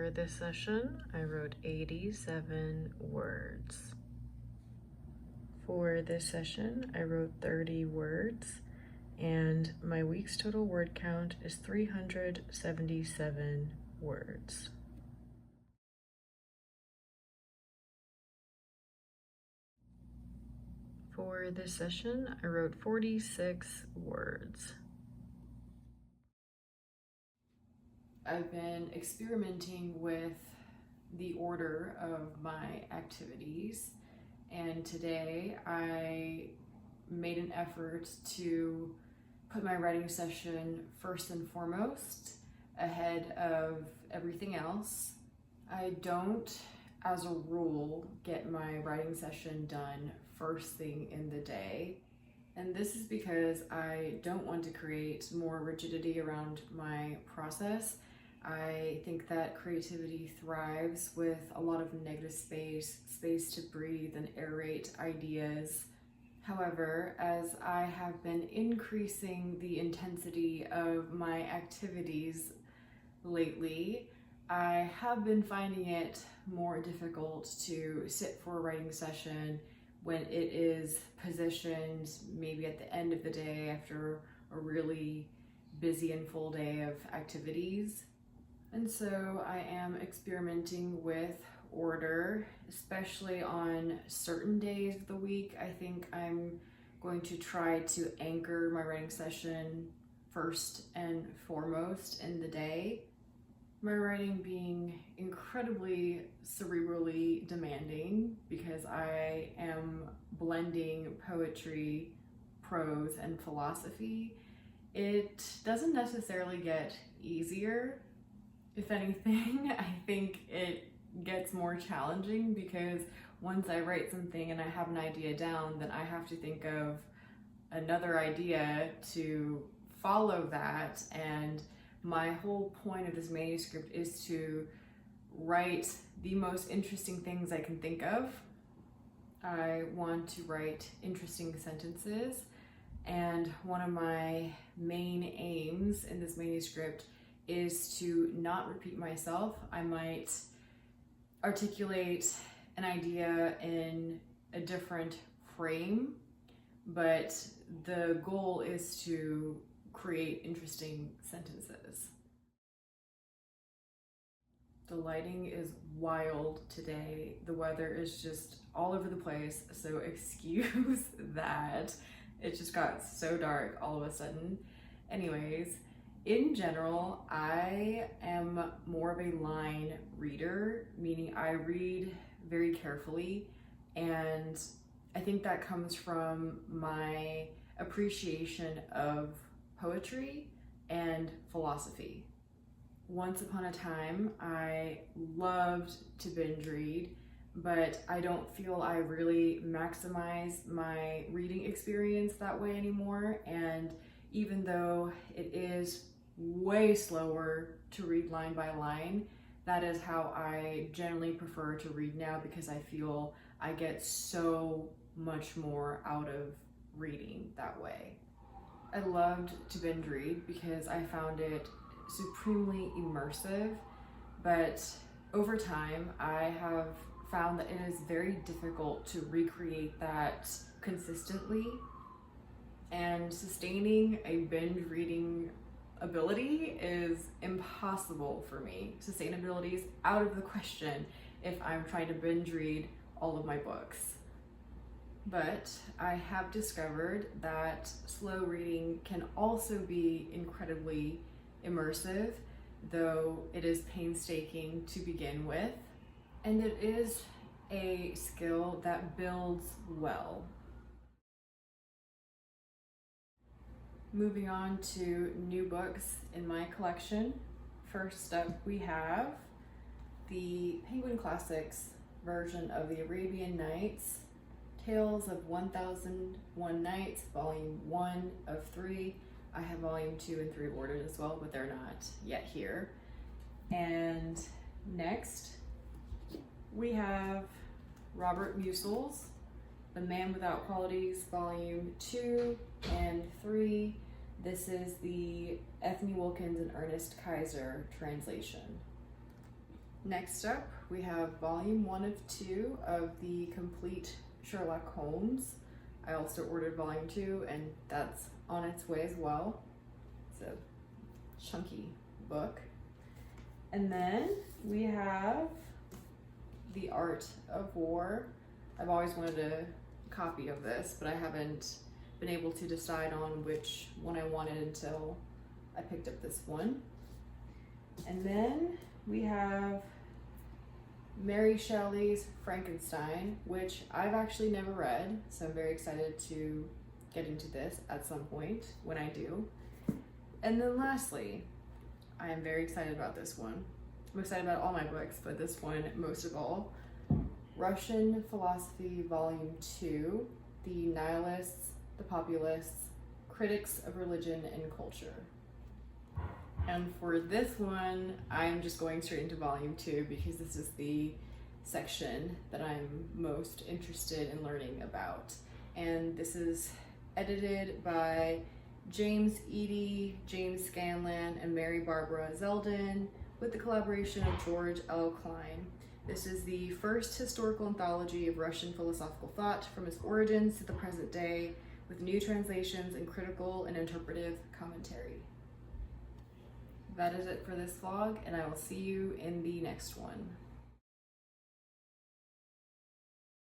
For this session, I wrote 87 words. For this session, I wrote 30 words, and my week's total word count is 377 words. For this session, I wrote 46 words. I've been experimenting with the order of my activities, and today I made an effort to put my writing session first and foremost, ahead of everything else. I don't, as a rule, get my writing session done first thing in the day. And this is because I don't want to create more rigidity around my process. I think that creativity thrives with a lot of negative space to breathe and aerate ideas. However, as I have been increasing the intensity of my activities lately, I have been finding it more difficult to sit for a writing session when it is positioned maybe at the end of the day after a really busy and full day of activities. And so I am experimenting with order, especially on certain days of the week. I think I'm going to try to anchor my writing session first and foremost in the day. My writing being incredibly cerebrally demanding because I am blending poetry, prose, and philosophy. It doesn't necessarily get easier. If anything, I think it gets more challenging because once I write something and I have an idea down, then I have to think of another idea to follow that. And my whole point of this manuscript is to write the most interesting things I can think of. I want to write interesting sentences, and one of my main aims in this manuscript is to not repeat myself. I might articulate an idea in a different frame, but the goal is to create interesting sentences. The lighting is wild today. The weather is just all over the place, so excuse that. It just got so dark all of a sudden. Anyways, in general, I am more of a line reader, meaning I read very carefully, and I think that comes from my appreciation of poetry and philosophy. Once upon a time, I loved to binge read, but I don't feel I really maximize my reading experience that way anymore. And even though it is way slower to read line by line, that is how I generally prefer to read now because I feel I get so much more out of reading that way. I loved to binge read because I found it supremely immersive, but over time I have found that it is very difficult to recreate that consistently, and sustaining a binge reading ability is impossible for me. Sustainability is out of the question if I'm trying to binge read all of my books. But I have discovered that slow reading can also be incredibly immersive, though it is painstaking to begin with, and it is a skill that builds well. Moving on to new books in my collection. First up, we have the Penguin Classics version of the Arabian Nights, Tales of 1001 Nights, Volume 1 of 3. I have Volume 2 and 3 ordered as well, but they're not yet here. And next, we have Robert Musil's The Man Without Qualities, Volume 2 and 3. This is the Ethne Wilkins and Ernest Kaiser translation. Next up, we have volume 1 of 2 of the complete Sherlock Holmes. I also ordered volume 2, and that's on its way as well. It's a chunky book. And then we have The Art of War. I've always wanted a copy of this, but I haven't been able to decide on which one I wanted until I picked up this one. And then we have Mary Shelley's Frankenstein, which I've actually never read, so I'm very excited to get into this at some point when I do. And then lastly, I am very excited about this one. I'm excited about all my books, but this one most of all. Russian Philosophy Volume 2, The Nihilists, the Populists, Critics of Religion and Culture. And for this one, I'm just going straight into volume 2 because this is the section that I'm most interested in learning about. And this is edited by James Eady, James Scanlan, and Mary Barbara Zeldin with the collaboration of George L. Klein. This is the first historical anthology of Russian philosophical thought from its origins to the present day, with new translations and critical and interpretive commentary. That is it for this vlog, and I will see you in the next one.